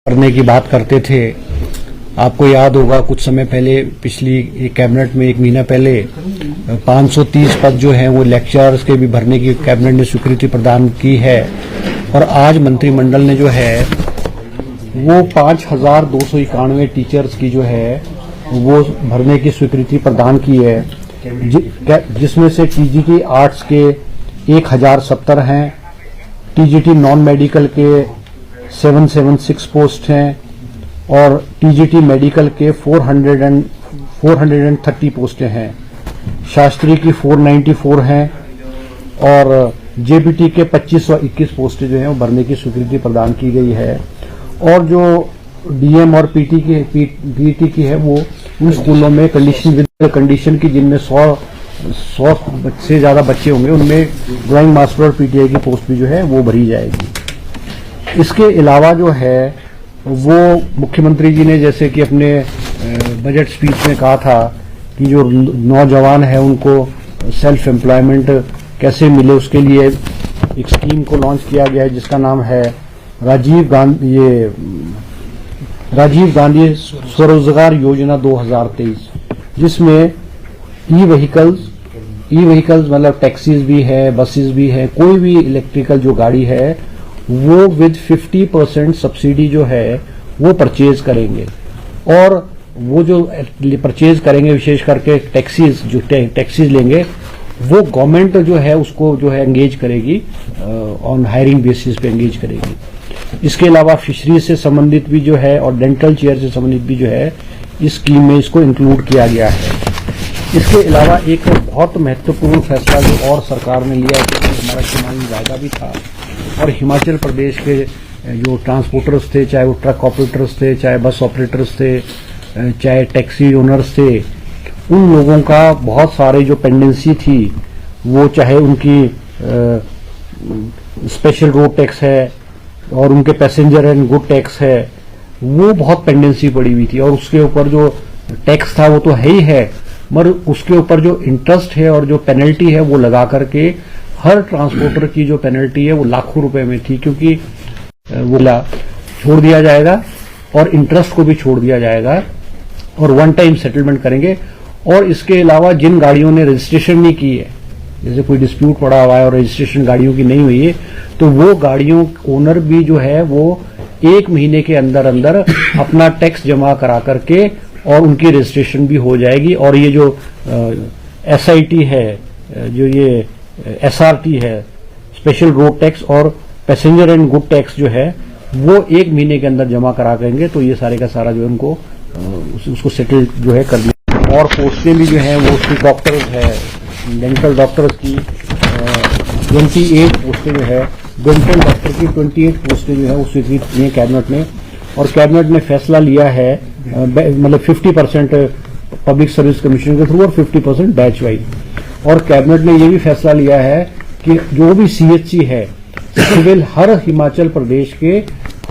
करने की बात करते थे। आपको याद होगा कुछ समय पहले पिछली कैबिनेट में 1 महीना पहले 530 पद जो हैं वो लेक्चरर्स के भी भरने की कैबिनेट ने स्वीकृति प्रदान की है और आज मंत्रिमंडल ने जो है वो 5291 टीचर्स की जो है वो भरने की स्वीकृति प्रदान की है, जिसमें से टीजीटी आर्ट्स के 1070 हैं, टीजीटी नॉन मेडिकल के 776 पोस्ट हैं और टीजीटी मेडिकल के 430 पोस्टें हैं, शास्त्री की 494 हैं और जेबीटी के 2521 पोस्टें जो हैं वो भरने की स्वीकृति प्रदान की गई है। और जो डीएम और पीटी की है वो उन स्कूलों में कंडीशन की जिनमें 100 से ज्यादा बच्चे होंगे उनमें ड्राइंग मास्टर और पीटीआई की पोस्ट भी जो है वो भरी जाएगी। इसके अलावा जो है वो मुख्यमंत्री जी ने जैसे कि अपने बजट स्पीच में कहा था कि जो नौजवान है उनको सेल्फ एम्प्लॉयमेंट कैसे मिले, उसके लिए एक स्कीम को लॉन्च किया गया है जिसका नाम है राजीव गांधी स्वरोजगार योजना 2023, जिसमें ई व्हीकल्स मतलब टैक्सीज भी है, बसेस भी है, कोई भी इलेक्ट्रिकल जो गाड़ी है वो विद 50% सब्सिडी जो है वो परचेज करेंगे और वो जो परचेज करेंगे विशेष करके टैक्सीज लेंगे वो गवर्नमेंट जो है उसको जो है एंगेज करेगी, ऑन हायरिंग बेसिस पे एंगेज करेगी। इसके अलावा फिशरीज से संबंधित भी जो है और डेंटल चेयर से संबंधित भी जो है इस स्कीम में इसको इंक्लूड किया गया है। इसके अलावा एक बहुत महत्वपूर्ण फैसला जो और सरकार ने लिया है, क्योंकि हमारा शुमानी वायदा भी था और हिमाचल प्रदेश के जो ट्रांसपोर्टर्स थे, चाहे वो ट्रक ऑपरेटर्स थे, चाहे बस ऑपरेटर्स थे, चाहे टैक्सी ओनर्स थे, उन लोगों का बहुत सारे जो पेंडेंसी थी वो चाहे उनकी स्पेशल रोड टैक्स है और उनके पैसेंजर एंड गुड टैक्स है, वो बहुत पेंडेंसी पड़ी हुई थी और उसके ऊपर जो टैक्स था वो तो है ही है, मगर उसके ऊपर जो इंटरेस्ट है और जो पेनल्टी है वो लगा करके हर ट्रांसपोर्टर की जो पेनल्टी है वो लाखों रुपए में थी, क्योंकि वो छोड़ दिया जाएगा और इंटरेस्ट को भी छोड़ दिया जाएगा और वन टाइम सेटलमेंट करेंगे। और इसके अलावा जिन गाड़ियों ने रजिस्ट्रेशन नहीं की है, जैसे कोई डिस्प्यूट पड़ा हुआ है और रजिस्ट्रेशन गाड़ियों की नहीं हुई है, तो वो गाड़ियों ओनर भी जो है वो 1 महीने के अंदर अंदर अपना टैक्स जमा करा करके और उनकी रजिस्ट्रेशन भी हो जाएगी। और ये जो एसआईटी है, जो ये एसआरटी है, स्पेशल रोड टैक्स और पैसेंजर एंड गुड टैक्स जो है वो 1 महीने के अंदर जमा करा करेंगे, तो ये सारे का सारा जो है उनको उसको सेटल जो है कर दिया। और पोस्टें भी जो है वो उसकी डॉक्टर्स है, डेंटल डॉक्टर्स की 28 पोस्टें जो है, डेंटल डॉक्टर की 28 पोस्टें जो है वो स्वीकृत की हैं कैबिनेट ने। और कैबिनेट ने फैसला लिया है मतलब 50% पब्लिक सर्विस कमीशन के थ्रू और 50% बैच वाइज। और कैबिनेट ने ये भी फैसला लिया है कि जो भी सीएचसी है सिविल, हर हिमाचल प्रदेश के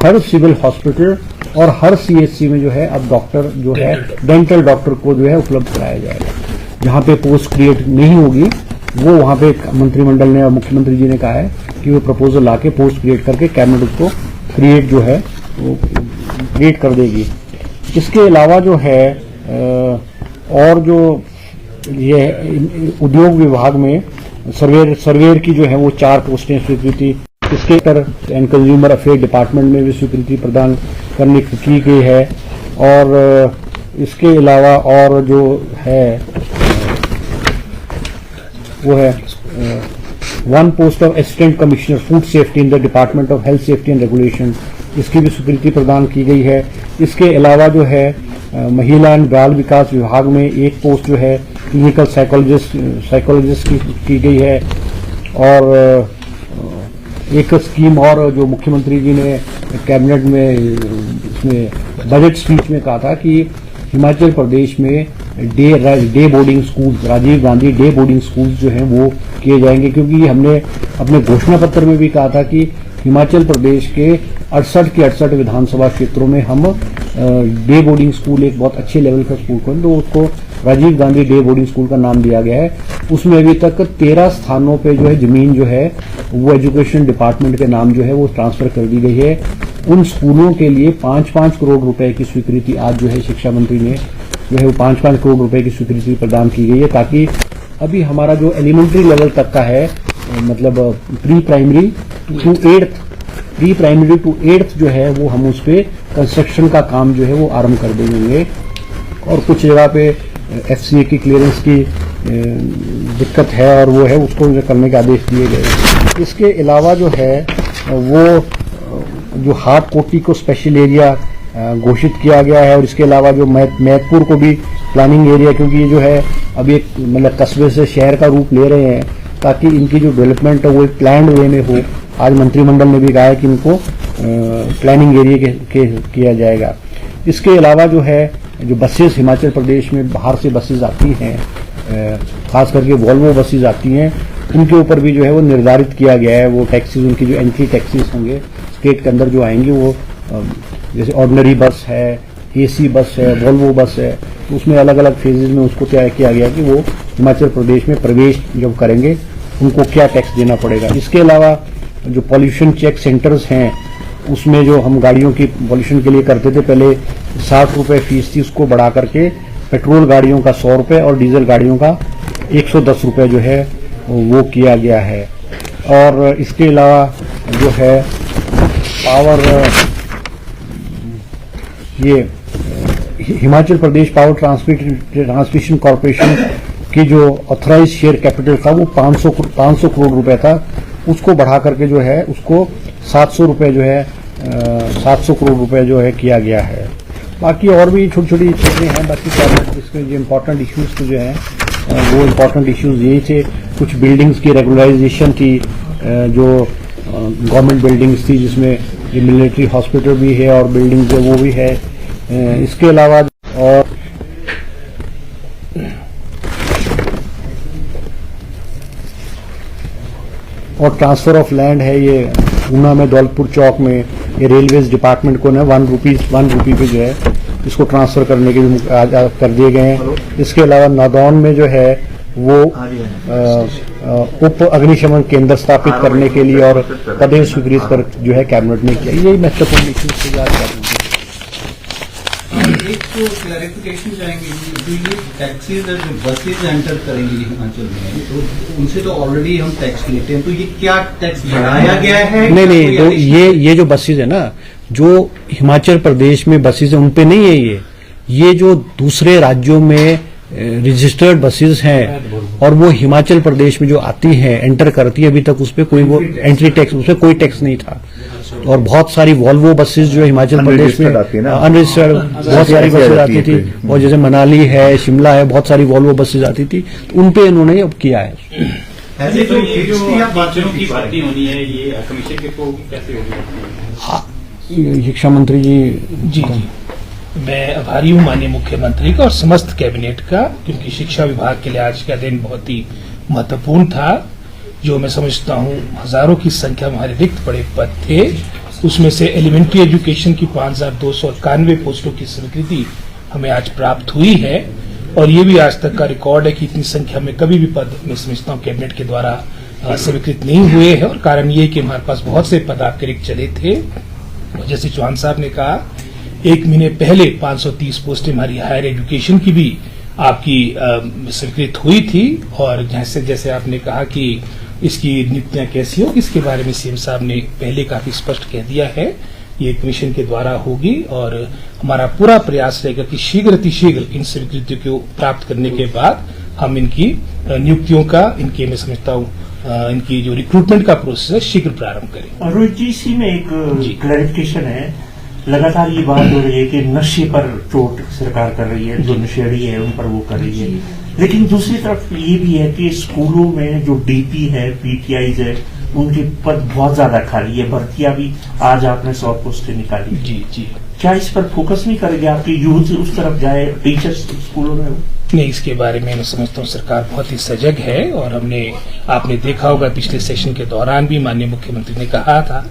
हर सिविल हॉस्पिटल और हर सीएचसी में जो है अब डॉक्टर जो है डेंटल डॉक्टर को जो है उपलब्ध कराया जाएगा। जहां पे पोस्ट क्रिएट नहीं होगी वो वहां पे मंत्रिमंडल ने और मुख्यमंत्री जी ने कहा है कि वो प्रपोजल लाके पोस्ट क्रिएट करके कैबिनेट उसको क्रिएट जो है वो क्रिएट कर देगी। इसके अलावा जो है और जो ये उद्योग विभाग में सर्वेयर की जो है वो 4 पोस्टें स्वीकृति, इसके एंड कंज्यूमर अफेयर डिपार्टमेंट में भी स्वीकृति प्रदान करने की गई है। और इसके अलावा और जो है वो है 1 post of assistant commissioner food safety in the department of health safety and regulation, इसकी भी स्वीकृति प्रदान की गई है। इसके अलावा जो है महिला एंड बाल विकास विभाग में 1 पोस्ट जो है क्लिनिकल साइकोलॉजिस्ट की गई है। और एक स्कीम और जो मुख्यमंत्री जी ने कैबिनेट में इसमें बजट स्पीच में कहा था कि हिमाचल प्रदेश में day boarding school, Rajiv Gandhi day boarding school जो हैं वो किए जाएंगे, क्योंकि हमने अपने घोषणा पत्र में भी कहा था कि हिमाचल प्रदेश के 68 के 68 विधानसभा क्षेत्रों में हम डे बोर्डिंग स्कूल एक बहुत अच्छे लेवल का स्कूल खोलें, तो उसको Rajiv Gandhi day boarding school का नाम दिया गया है। उसमें अभी तक 13 स्थानों पे जो है जमीन जो है वो एजुकेशन डिपार्टमेंट के नाम जो है वो ट्रांसफर कर दी गई है। उन स्कूलों के लिए 5-5 करोड़ रुपए की स्वीकृति आज जो है शिक्षा मंत्री ने जो है वो 5-5 करोड़ रुपए की स्वीकृति प्रदान की गई है, ताकि अभी हमारा जो एलिमेंट्री लेवल तक का है, मतलब प्री प्राइमरी टू 8th जो है वो हम उस पे कंस्ट्रक्शन का काम जो है वो आरंभ कर देंगे। और कुछ जगह पे FCA की क्लियरेंस की दिक्कत है और वो है, उसको करने के आदेश दिए गए। इसके अलावा जो है वो जो हाफ कोटी को स्पेशल एरिया घोषित किया गया है, और इसके अलावा जो मैदपुर को भी प्लानिंग एरिया, क्योंकि ये जो है अभी एक मतलब कस्बे से शहर का रूप ले रहे हैं, ताकि इनकी जो डेवलपमेंट है वो एक प्लान्ड वे में हो। आज मंत्रिमंडल ने भी कहा है कि इनको प्लानिंग एरिया किया जाएगा। इसके अलावा जो है जो बसेस हिमाचल प्रदेश में बाहर से बसेस आती हैं, खास करके वॉल्वो बसेस आती हैं, उनके ऊपर भी जो है वो निर्धारित किया गया है। वो टैक्सीज, उनकी जो एंट्री टैक्सीज होंगे स्टेट के अंदर जो आएंगे, वो जैसे ऑर्डिनरी बस है, AC बस है, वॉल्वो बस है, तो उसमें अलग अलग फेजेज में उसको तय किया गया कि वो हिमाचल प्रदेश में प्रवेश जब करेंगे उनको क्या टैक्स देना पड़ेगा। इसके अलावा जो पॉल्यूशन चेक सेंटर्स हैं, उसमें जो हम गाड़ियों की पॉल्यूशन के लिए करते थे, पहले 60 रुपए फीस थी, उसको बढ़ा करके पेट्रोल गाड़ियों का 100 रुपए और डीजल गाड़ियों का 110 रुपए जो है वो किया गया है। और इसके अलावा जो है ये Himachal Pradesh power transmission corporation की जो ऑथराइज शेयर कैपिटल था वो 500 करोड़ रुपए था, उसको बढ़ा करके जो है उसको 700 रुपए जो है 700 करोड़ रुपए जो है किया गया है। बाकी और भी छोटी छोटी चीजें हैं। बाकी इसमें जो इम्पोर्टेंट इश्यूज तो जो है वो इम्पोर्टेंट इश्यूज यही थे। कुछ बिल्डिंग्स की रेगुलराइजेशन थी, जो गवर्नमेंट बिल्डिंग्स थी, जिसमें ये मिलिट्री हॉस्पिटल भी है और बिल्डिंग्स है वो भी है। इसके अलावा और ट्रांसफर ऑफ लैंड है, ये ऊना में दौलतपुर चौक में ये रेलवेज डिपार्टमेंट को ना 1 रुपी पे जो है इसको ट्रांसफर करने के भी कर दिए गए हैं। इसके अलावा नादौन में जो है वो उप अग्निशमन केंद्र स्थापित करने के लिए और पदेश स्वीकृत कर जो है कैबिनेट ने किया। यही महत्वपूर्ण इश्यूज से याद कर एक तो क्लैरिफिकेशन चाहेंगे, जो ये टैक्सीज जो बसेज एंटर करेंगी हिमाचल में, तो उनसे तो ऑलरेडी हम टैक्स लेते हैं, तो ये क्या टैक्स बढ़ाया गया है? नहीं, तो ये जो बसेज है ना, जो हिमाचल प्रदेश में बसेज है उन पे नहीं है ये जो दूसरे राज्यों में रजिस्टर्ड बसेज हैं और वो हिमाचल प्रदेश में जो आती हैं, एंटर करती है, अभी तक उस पर कोई वो एंट्री टैक्स, उस पर कोई टैक्स नहीं था। और बहुत सारी वॉल्वो बसेज जो हिमाचल प्रदेश में अनरजिस्टर्ड बहुत सारी बसेज आती थी, और जैसे मनाली है, शिमला है, बहुत सारी वॉल्वो बसेज आती थी, तो उन पे इन्होंने अब किया है। ऐसे तो ये जो टीचरों की भर्ती होनी है, ये कमीशन के को कैसे होगी? शिक्षा मंत्री जी मैं आभारी हूँ माननीय मुख्यमंत्री का और समस्त कैबिनेट का, क्योंकि शिक्षा विभाग के लिए आज का दिन बहुत ही महत्वपूर्ण था। जो मैं समझता हूँ हजारों की संख्या में हमारे रिक्त पड़े पद थे, उसमें से एलिमेंट्री एजुकेशन की 5291 पोस्टों की स्वीकृति हमें आज प्राप्त हुई है, और ये भी आज तक का रिकॉर्ड है कि इतनी संख्या में कभी भी पद मैं समझता हूँ कैबिनेट के द्वारा स्वीकृत नहीं हुए हैं। और कारण ये कि हमारे पास बहुत से पद आपके रिक्त चले थे, और जैसे चौहान साहब ने कहा, 1 महीने पहले 530 पोस्टें हमारी हायर एजुकेशन की भी आपकी स्वीकृत हुई थी। और जैसे आपने कहा कि इसकी नियुक्तियां कैसी हो, इसके बारे में सीएम साहब ने पहले काफी स्पष्ट कह दिया है, ये कमीशन के द्वारा होगी। और हमारा पूरा प्रयास रहेगा कि शीघ्र अतिशीघ्र इन स्वीकृतियों को प्राप्त करने के बाद हम इनकी नियुक्तियों का, इनके मैं समझता हूँ इनकी जो रिक्रूटमेंट का प्रोसेस है शीघ्र प्रारंभ करें। रोहित जी, इसी में एक क्लैरिफिकेशन है। लगातार ये बात हो रही है कि नशे पर चोट सरकार कर रही है, जो नशेड़ी है उन पर वो कर रही है, लेकिन दूसरी तरफ ये भी है कि स्कूलों में जो डीपी है, पीटीआईज है, उनके पद बहुत ज्यादा खाली है। भर्तियां भी आज आपने 100 पोस्टें निकाली। जी क्या इस पर फोकस नहीं करेंगे? आपकी यूथ उस तरफ जाए, टीचर्स स्कूलों में? नहीं, इसके बारे में मैं समझता हूँ सरकार बहुत ही सजग है। और आपने देखा होगा पिछले सेशन के दौरान भी माननीय मुख्यमंत्री ने कहा था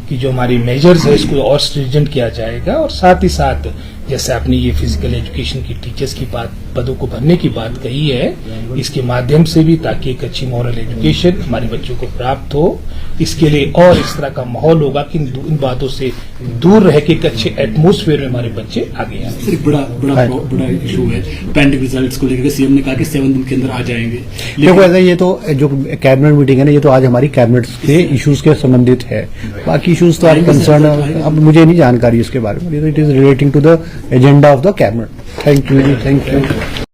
कि जो हमारी मेजर्स है इसको और स्ट्रिंजेंट किया जाएगा, और साथ ही साथ जैसे आपने ये फिजिकल एजुकेशन की टीचर्स की बात, पदों को भरने की बात कही है, इसके माध्यम से भी ताकि एक अच्छी मॉरल एजुकेशन हमारे बच्चों को प्राप्त हो, इसके लिए और इस तरह का माहौल होगा कि इन बातों से दूर रह के एक अच्छे एटमोस्फेयर में हमारे बच्चे आगे आए। सर, बड़ा इशू है पेंडिंग रिजल्ट्स को लेकर। सीएम ने कहा कि 7 दिन के अंदर आ जाएंगे। देखो ऐसा, ये तो जो कैबिनेट मीटिंग है ना, ये तो आज हमारी कैबिनेट के इश्यूज के संबंधित है। बाकी इश्यूज तो आप कंसर्न, अब मुझे नहीं जानकारी इसके बारे में। It is relating to the agenda of the cabinet. Thank you जी, थैंक यू।